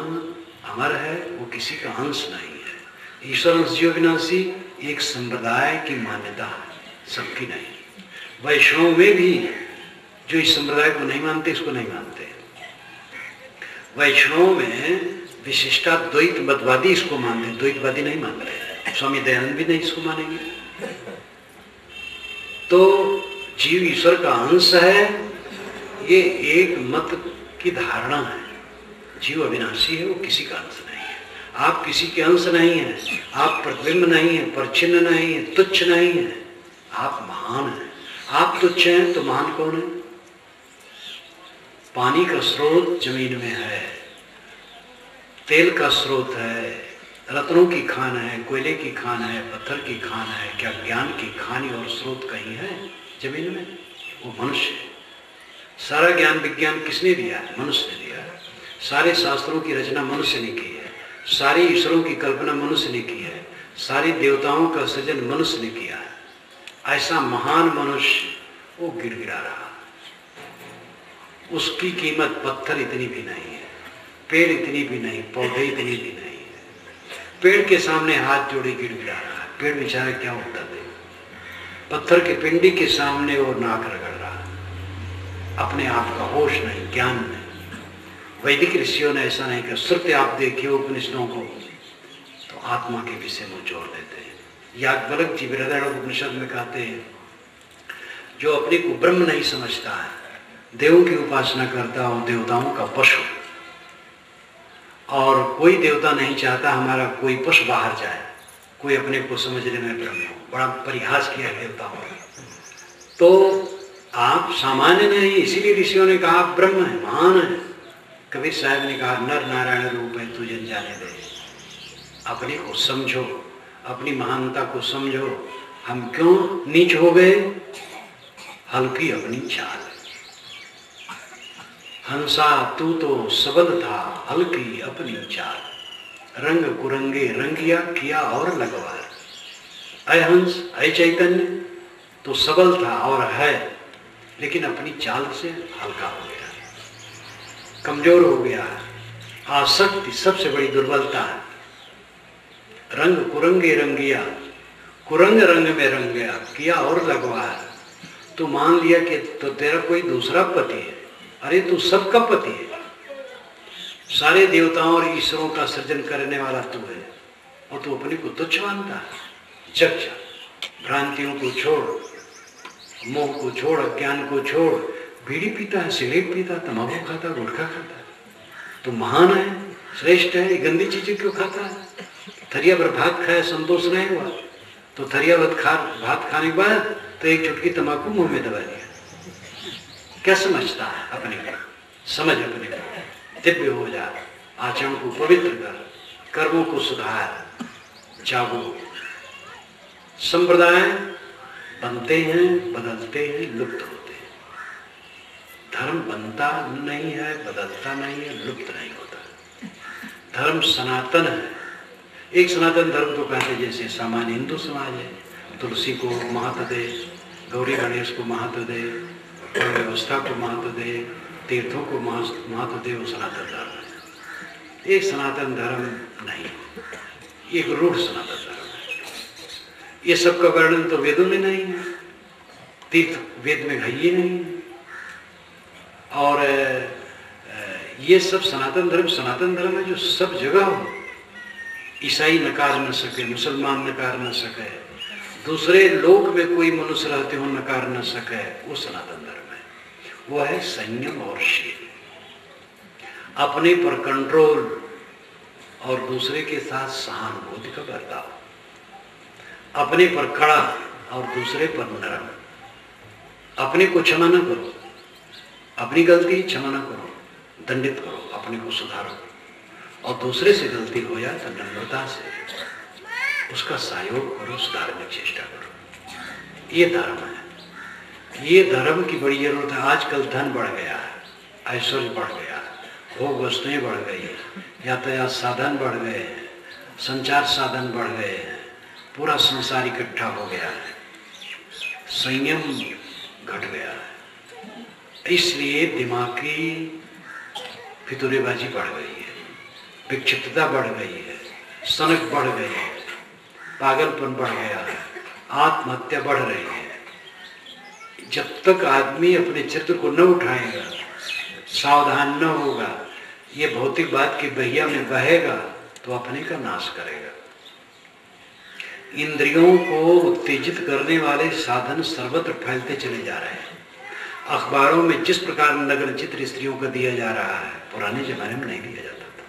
अमर है, वो किसी का अंश नहीं है। ईश्वर अंश जीव विनाशी एक संप्रदाय की मान्यता है, सबकी नहीं। वैष्णव में भी जो इस संप्रदाय को नहीं मानते, इसको नहीं मानते। वैष्णव में विशिष्टाद्वैत मतवादी इसको मानते, द्वैतवादी नहीं मान रहे। स्वामी दयानंद भी नहीं इसको मानेंगे। तो जीव ईश्वर का अंश है, ये एक मत की धारणा है। जीव अविनाशी है, वो किसी का अंश नहीं है। आप किसी के अंश नहीं हैं, आप प्रतिबिंब नहीं हैं, परछिन्न नहीं हैं, तुच्छ नहीं हैं, आप महान हैं। आप तुच्छ हैं तो महान कौन है? पानी का स्रोत जमीन में है, तेल का स्रोत है, रत्नों की खान है, कोयले की खान है, पत्थर की खान है, क्या ज्ञान की खानी और स्रोत कहीं है जमीन में? वो मनुष्य है। सारा ज्ञान विज्ञान किसने दिया है? मनुष्य ने दिया है। सारे शास्त्रों की रचना मनुष्य ने की है, सारी ईश्वरों की कल्पना मनुष्य ने की है, सारी देवताओं का सृजन मनुष्य ने किया है। ऐसा महान मनुष्य वो गिड़गिड़ा रहा, उसकी कीमत पत्थर इतनी भी नहीं है, पेड़ इतनी भी नहीं, पौधे इतनी भी नहीं है। पेड़ के सामने हाथ जोड़े गिड़गिड़ा रहा है, पेड़ बेचारा क्या उत्तर दे? पत्थर के पिंडी के सामने वो नाक रगड़ रहा है, अपने आप का होश नहीं, ज्ञान नहीं। वैदिक ऋषियों ने ऐसा नहीं किया। श्रुति आप देखिए उपनिषदों को तो आत्मा के विषय में जोड़ देते हैं। याज्ञवल्क्य जी बृहदारण्यक में कहते हैं, जो अपने को ब्रह्म नहीं समझता है, देवों की उपासना करता हो, देवताओं का पशु, और कोई देवता नहीं चाहता हमारा कोई पशु बाहर जाए, कोई अपने को समझने में ब्रह्म हो। बड़ा परिहास किया देवताओं ने। तो आप सामान्य नहीं, इसीलिए ऋषियों ने कहा आप ब्रह्म है, महान है। कबीर साहब ने कहा नर नारायण रूप है तू जन जाने दे। अपने को समझो, अपनी महानता को समझो। हम क्यों नीच हो गए? हल्की अपनी चाल। हंसा तू तो सबल था, हल्की अपनी चाल। रंग कुरंगे रंगिया किया और लगवार। अय हंस, अय चैतन्य, तो सबल था और है, लेकिन अपनी चाल से हल्का हो गया, कमजोर हो गया। आसक्ति सबसे बड़ी दुर्बलता है। रंग कुरंगे रंगिया, कुरंग रंग में रंग गया, किया और लगवाया। तो मान लिया कि तो तेरा कोई दूसरा पति है। अरे तू सबका पति है, सारे देवताओं और ईश्वरों का सृजन करने वाला तू है, और तू अपने को तुच्छ मानता है। जग जा, भ्रांतियों को छोड़, मोह को छोड़, अज्ञान को छोड़। बीड़ी पीता है, सिगरेट पीता, तंबाकू खाता, गुटखा खाता है, तो महान है, श्रेष्ठ है। गंदी चीजें क्यों खाता है? थरिया भर भात खाया, संतोष नहीं हुआ, तो थरिया भात खाने के बाद तो एक चुटकी तंबाकू मुंह में दबा दिया। क्या समझता है अपने को? समझ अपने को, दिव्य हो जा, आचरण को पवित्र कर, कर्मों को सुधार, जागो। संप्रदाय बनते हैं, बदलते हैं, लुप्त होते हैं। धर्म बनता नहीं है, बदलता नहीं है, लुप्त नहीं होता। धर्म सनातन है। एक सनातन धर्म तो कहते जैसे सामान्य हिंदू समाज है, तुलसी को महत्व दे, गौरी गणेश को महत्व दे, व्यवस्था को महत्व दे, तीर्थों को महत्व दे, वो सनातन धर्म है। एक सनातन धर्म नहीं, एक रूढ़ सनातन धर्म है। ये सबका वर्णन तो वेदों में नहीं है, तीर्थ वेद में है ही नहीं है। और ये सब सनातन धर्म है जो सब जगह हो। ईसाई नकार न सके, मुसलमान नकार न सके, दूसरे लोक में कोई मनुष्य रहते हो नकार न सके, वो सनातन धर्म है। वो है संयम और शील, अपने पर कंट्रोल और दूसरे के साथ सहानुभूति का बर्ताव, अपने पर कड़ा और दूसरे पर नरम। अपने को क्षमा न करो, अपनी गलती क्षमा न करो, दंडित करो, अपने को सुधारो, और दूसरे से गलती हो जाए तो नम्रता से उसका सहयोग करो, सुधारने की चेष्टा करो। ये धर्म है। ये धर्म की बड़ी जरूरत है। आजकल धन बढ़ गया है, ऐश्वर्य बढ़ गया है, भोग वस्तुएं बढ़ गई है, यातायात साधन बढ़ गए हैं, संचार साधन बढ़ गए हैं, पूरा संसार इकट्ठा हो गया है, संयम घट गया है। इसलिए दिमागी फितूरेबाजी बढ़ गई है, विक्षिप्तता बढ़ गई है, सनक बढ़ गई है, पागलपन बढ़ गया है, आत्महत्या बढ़ रही है। जब तक आदमी अपने चित्र को न उठाएगा, सावधान न होगा, ये भौतिक बात की बहिया में बहेगा तो अपने का नाश करेगा। इंद्रियों को उत्तेजित करने वाले साधन सर्वत्र फैलते चले जा रहे हैं। अखबारों में जिस प्रकार नग्न चित्र स्त्रियों का दिया जा रहा है, पुराने जमाने में नहीं दिया जाता था।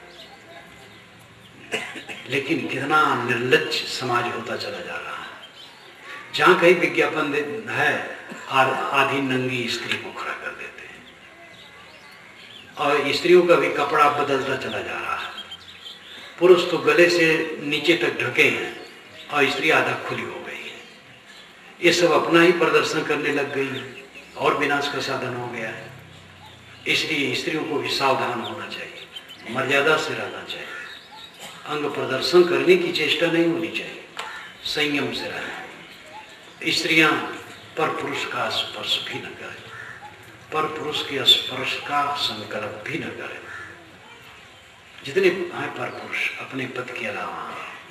लेकिन कितना निर्लज्ज समाज होता चला जा रहा है। जहां कहीं विज्ञापन है आधी नंगी स्त्री को खड़ा कर देते हैं, और स्त्रियों का भी कपड़ा बदलता चला जा रहा है। पुरुष तो गले से नीचे तक ढके हैं और स्त्री आधा खुली हो गई है। ये सब अपना ही प्रदर्शन करने लग गई है और विनाश का साधन हो गया है। इसलिए स्त्रियों को भी सावधान होना चाहिए, मर्यादा से रहना चाहिए, अंग प्रदर्शन करने की चेष्टा नहीं होनी चाहिए, संयम से रहना। स्त्रियां पर पुरुष का स्पर्श भी न करें, पर पुरुष के स्पर्श का संकल्प भी न करें। जितने हैं पर पुरुष अपने पद के अलावा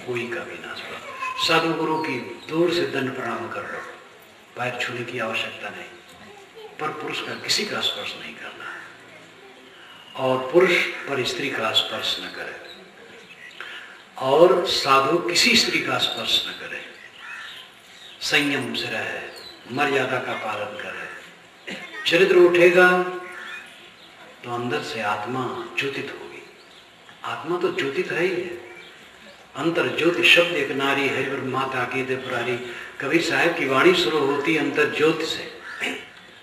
कोई का भी ना स्पर्श। साधु गुरु की दूर से दंड प्रणाम कर लो, पैर छूने की आवश्यकता नहीं। पर पुरुष का किसी का स्पर्श नहीं करना है, और पुरुष पर स्त्री का स्पर्श न करे, और साधु किसी स्त्री का स्पर्श न करे। संयम से रहे, मर्यादा का पालन करे। चरित्र उठेगा तो अंदर से आत्मा ज्योतित होगी। आत्मा तो ज्योतित है ही है। अंतर ज्योति शब्द एक नारी है और माता की दे पुरारी। कबीर साहब की वाणी शुरू होती है अंतर ज्योति से,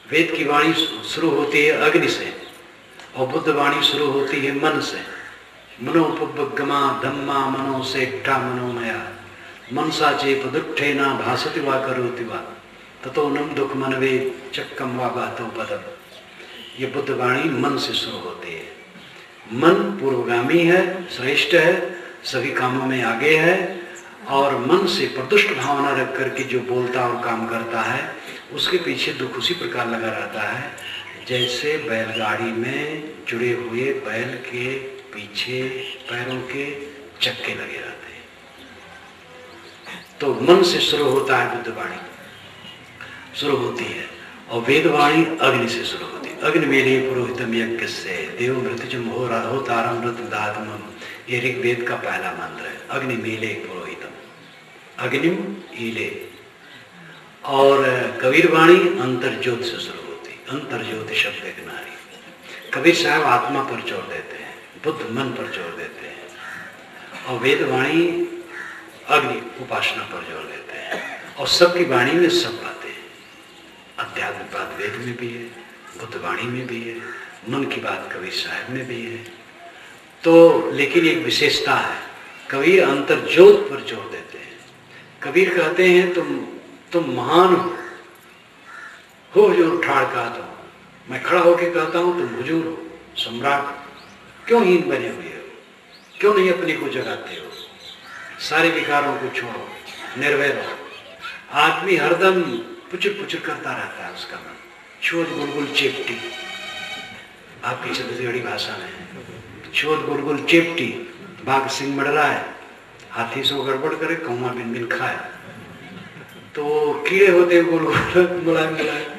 वेद की वाणी शुरू होती है अग्नि से, और बुद्ध वाणी शुरू होती है मन से। मनोपगमा धम्मा मनो से मनोमया मनसा चेप दुष्ठे ना भासति वा करोति वा ततो नम दुख मनवे चक्कम वा बातो पदम। ये बुद्ध वाणी मन से शुरू होती है। मन पूर्वगामी है, श्रेष्ठ है, सभी कामों में आगे है, और मन से प्रदुष्ट भावना रख करके जो बोलता और काम करता है उसके पीछे दुख उसी प्रकार लगा रहता है जैसे बैलगाड़ी में जुड़े हुए बैल के पीछे पैरों के चक्के लगे रहते हैं। तो मन से शुरू होता है बुद्धवाणी, शुरू होती है, और वेदवाणी अग्नि से शुरू होती है। अग्नि मेले पुरोहितम यज्ञ से देव मृत्युजम हो तारम मृत दातम। ये ऋग्वेद का पहला मंत्र है, अग्नि मेले पुरोहितम, अग्निम ईले। और कबीर वाणी अंतर्ज्योत से शुरू होती, अंतर्ज्योति शब्द एक नारी। कबीर साहब आत्मा पर जोर देते हैं, बुद्ध मन पर जोर देते हैं, और वेद वाणी अग्नि उपासना पर जोर देते हैं। और सबकी वाणी में सब बातें हैं। अध्यात्म बात वेद में भी है, बुद्ध वाणी में भी है, मन की बात कबीर साहब में भी है। तो लेकिन एक विशेषता है, कबीर अंतर्ज्योत पर जोर देते हैं। कबीर कहते हैं तुम महान हो हुजूर ठाड़ कहता हूँ, मैं खड़ा होकर कहता हूँ तुम हुजूर हो, सम्राट। क्यों हीन बने हुए हो, क्यों नहीं अपने को जगाते हो? सारे विकारों को छोड़ो, निर्भय रहो। आदमी हरदम पुचुर पुचुर करता रहता है, उसका मन शोध गुलगुल चेपटी। आपकी छत्तीसगढ़ी भाषा में शोध गुलगुल चेपटी। बाघ सिंह मर रहा है, हाथी सो गड़बड़ करे, कौवा बिन बिन खाए। तो कीड़े होते हैं गुलगुल मुलायम मुलायम,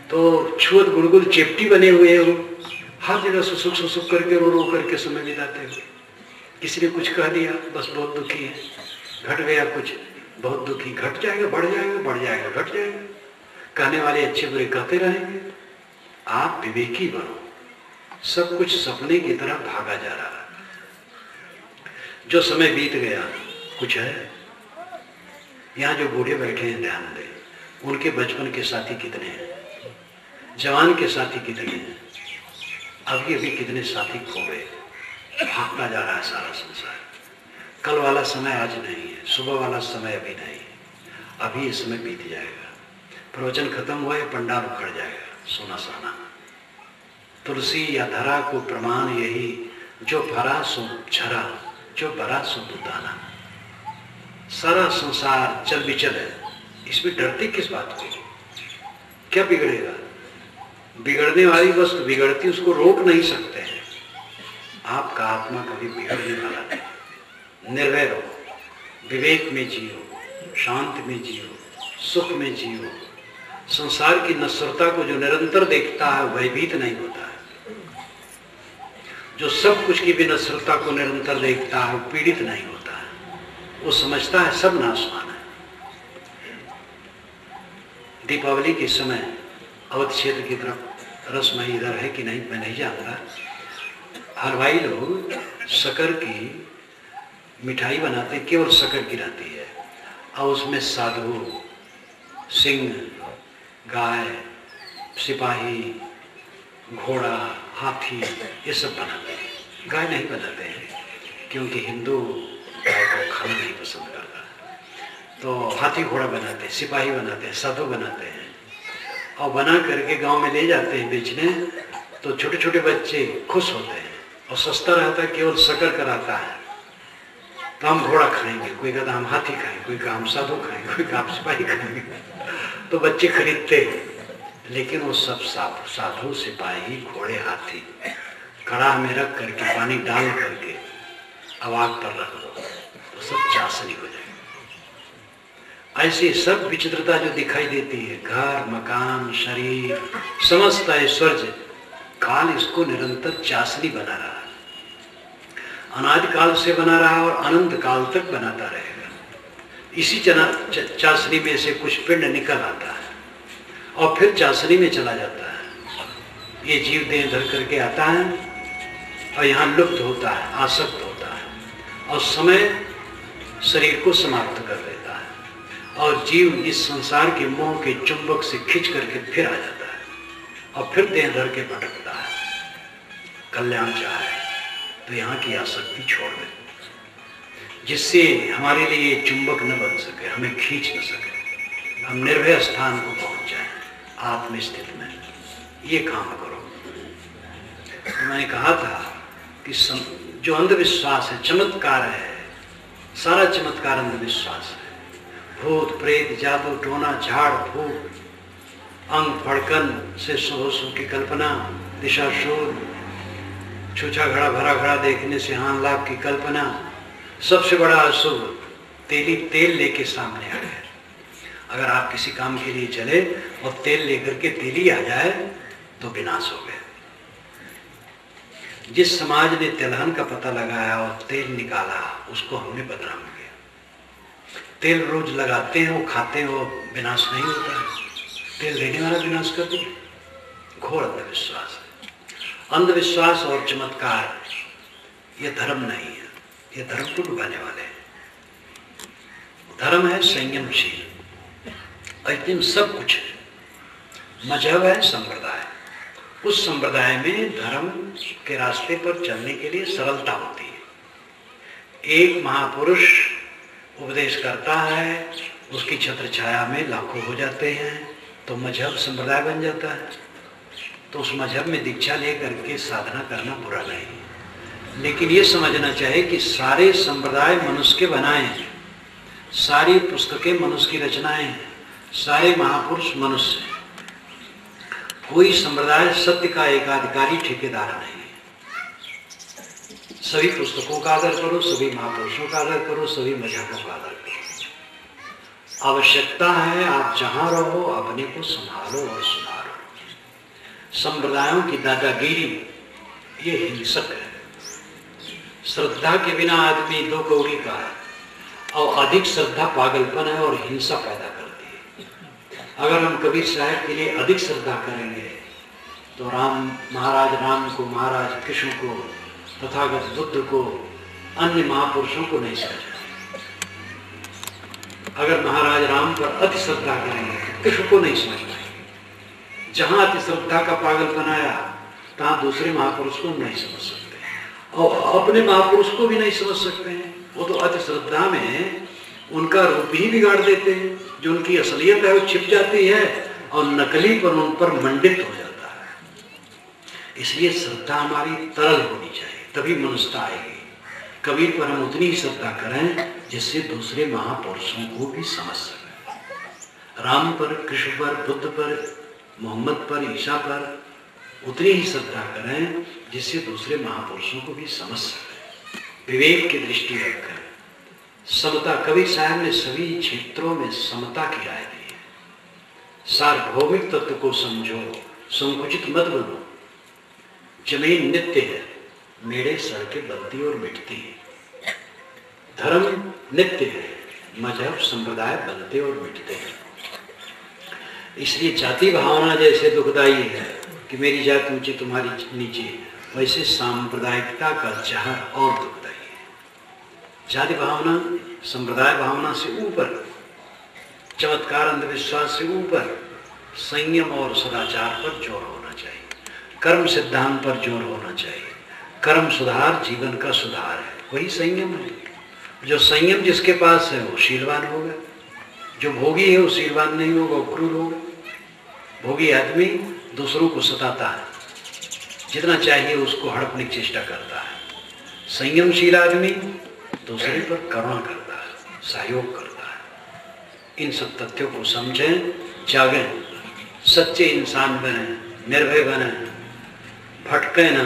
तो छुअत गुलगुल चेपटी बने हुए हो, हर जगह सुसुक सुसुक करके रो रो करके समय बिताते हो। किसी ने कुछ कह दिया, बस बहुत दुखी है, घट गया कुछ, बहुत दुखी, घट जाएगा, बढ़ जाएगा, बढ़ जाएगा, घट जाएगा। कहने वाले अच्छे बुरे कहते रहेंगे। आप विवेकी बनो। सब कुछ सपने की तरह भागा जा रहा है। जो समय बीत गया कुछ है। यहाँ जो बूढ़े बैठे हैं ध्यान दें, उनके बचपन के साथी कितने हैं, जवान के साथी कितने हैं, अभी अभी कितने साथी खो गए। भागता जा रहा है सारा संसार। कल वाला समय आज नहीं है, सुबह वाला समय अभी नहीं है, अभी इस समय बीत जाएगा। प्रवचन खत्म हुआ है, पंडाल उखड़ जाएगा, सोना साना। तुलसी या धरा को प्रमाण यही, जो भरा सो झरा, जो भरा सो बुदाना। सारा संसार चल बिचल है, इसमें डरते किस बात को? क्या बिगड़ेगा? बिगड़ने वाली वस्तु बिगड़ती, उसको रोक नहीं सकते हैं। आपका आत्मा कभी बिगड़ने वाला नहीं। निर्भय रहो, विवेक में जियो, शांति में जियो, सुख में जियो। संसार की नश्वरता को जो निरंतर देखता है भयभीत नहीं होता है। जो सब कुछ की भी नश्वरता को निरंतर देखता है वो पीड़ित नहीं होता है। वो समझता है सब नाशवान है। दीपावली के समय अवध क्षेत्र की तरफ रस्म इधर है कि नहीं मैं नहीं जानता, हलवाई लोग शक्कर की मिठाई बनाते हैं, केवल शक्कर की रहती है, और उसमें साधु, सिंह, गाय, सिपाही, घोड़ा, हाथी, ये सब बनाते हैं। गाय नहीं बनाते हैं क्योंकि हिंदू गाय को खाना नहीं पसंद करता, तो हाथी घोड़ा बनाते हैं, सिपाही बनाते हैं, साधु बनाते हैं, और बना करके गांव में ले जाते हैं बेचने। तो छोटे छोटे बच्चे खुश होते हैं, और सस्ता रहता है, केवल शक्कर का रहता है। तो हम घोड़ा खाएंगे, कोई कहता हम हाथी खाएंगे, कोई कहा हम साधु खाएंगे, कोई कहा हम सिपाही खाएंगे। तो बच्चे खरीदते हैं, लेकिन वो सब साधु, सिपाही, घोड़े, हाथी कड़ाह में रख करके पानी डाल करके अब आग पर रख दो तो सब चाशनी हो जाएगी। ऐसी सब विचित्रता जो दिखाई देती है, घर, मकान, शरीर, समस्त ऐश्वर्य, काल इसको निरंतर चाशनी बना रहा है, अनादिकाल से बना रहा और अनंत काल तक बनाता रहेगा। इसी चाशनी में से कुछ पिंड निकल आता है और फिर चाशनी में चला जाता है। ये जीव देह धर करके आता है और यहाँ लुप्त होता है, आसक्त होता है, और समय शरीर को समाप्त कर देता है, और जीव इस संसार के मोह के चुंबक से खींच करके फिर आ जाता है, और फिर देह धर के भटकता है। कल्याण चाहे तो यहाँ की आसक्ति छोड़ दे, जिससे हमारे लिए चुंबक न बन सके, हमें खींच न सके, हम निर्भय स्थान को पहुंच जाए आत्मस्थिति में। ये काम करो। तो मैंने कहा था कि जो अंधविश्वास है, चमत्कार है, सारा चमत्कार अंधविश्वास है। भूत प्रेत, जादू टोना, झाड़ फूक, अंग फड़कन से सुबह की कल्पना, दिशाशूल, छूछा घड़ा भरा घड़ा देखने से हान लाभ की कल्पना, सबसे बड़ा अशुभ तेली तेल लेके सामने आ गया। अगर आप किसी काम के लिए चले और तेल लेकर के तेली आ जाए तो विनाश हो गया। जिस समाज ने तिलहन का पता लगाया और तेल निकाला, उसको हमने बदनाम किया। तेल रोज लगाते हैं, वो खाते हैं, वो विनाश नहीं होता है, तेल लेने वाला विनाश कर दे। घोर अंधविश्वास है। अंधविश्वास और चमत्कार ये धर्म नहीं है, ये धर्म को डुबाने वाले हैं। धर्म है संयमशील, अंतिम सब कुछ है। मजहब है संप्रदाय, उस संप्रदाय में धर्म के रास्ते पर चलने के लिए सरलता होती है। एक महापुरुष उपदेश करता है, उसकी छत्र छाया में लाखों हो जाते हैं, तो मजहब संप्रदाय बन जाता है। तो उस मजहब में दीक्षा लेकर के साधना करना बुरा नहीं, लेकिन ये समझना चाहिए कि सारे संप्रदाय मनुष्य के बनाए हैं, सारी पुस्तकें मनुष्य की रचनाएं हैं, सारे महापुरुष मनुष्य हैं। कोई संप्रदाय सत्य का एकाधिकारी ठेकेदार नहीं है। सभी पुस्तकों का आदर करो, सभी महापुरुषों का आदर करो, सभी मजहबों का आदर करो। आवश्यकता है आप जहां रहो अपने को संभालो और सुधारो। संप्रदायों की दादागिरी ये हिंसक है। श्रद्धा के बिना आदमी दो कौड़ी का है, और अधिक श्रद्धा पागलपन है और हिंसा पैदा करती है। अगर हम कबीर साहब के लिए अधिक श्रद्धा करेंगे तो महाराज राम को, महाराज कृष्ण को, तथागत बुद्ध को, अन्य महापुरुषों को नहीं समझेंगे। अगर महाराज राम पर अति श्रद्धा करेंगे तो कृष्ण को नहीं समझ पाएंगे। जहां अति श्रद्धा का पागलपन आया तहां दूसरे महापुरुष को नहीं समझ सकते, और अपने महापुरुष को भी नहीं समझ सकते हैं। वो तो अति श्रद्धा में उनका रूप ही बिगाड़ देते हैं, जो उनकी असलियत है वो छिप जाती है और नकली पर उन पर मंडित हो जाता है। इसलिए श्रद्धा हमारी तरल होनी चाहिए, तभी मनुष्यता आएगी। कबीर पर हम उतनी ही श्रद्धा करें जिससे दूसरे महापुरुषों को भी समझ सकें। राम पर, कृष्ण पर, बुद्ध पर, मोहम्मद पर, ईसा पर उतनी ही श्रद्धा करें जिससे दूसरे महापुरुषों को भी समझ सकें। विवेक की दृष्टि रखकर समता, कबीर साहब ने सभी क्षेत्रों में समता की राय दी है। सार्वभौमिक तत्व को समझो, संकुचित मत बनो। जमीन नित्य है, मेरे सड़कें बनती और मिटती है। धर्म नित्य है, मजहब संप्रदाय बनते और मिटते हैं। इसलिए जाति भावना जैसे दुखदायी है कि मेरी जात ऊंची तुम्हारी नीचे, वैसे सांप्रदायिकता का जहर और दुखदायी है। जाति भावना, संप्रदाय भावना से ऊपर, चमत्कार अंधविश्वास से ऊपर संयम और सदाचार पर जोर होना चाहिए, कर्म सिद्धांत पर जोर होना चाहिए। कर्म सुधार जीवन का सुधार है, वही संयम है। जो संयम जिसके पास है वो शीलवान होगा, जो भोगी है वो शीलवान नहीं होगा, वो क्रूर होगा। भोगी आदमी दूसरों को सताता है, जितना चाहिए उसको हड़पने की चेष्टा करता है। संयमशील आदमी दूसरे पर करुणा करता है, सहयोग करता है। इन सब तथ्यों को समझें, जागें, सच्चे इंसान बने, निर्भय बने, भटके ना,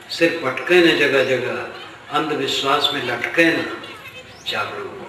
सिर्फ भटके न जगह जगह, अंधविश्वास में लटके ना, जागरूक हो।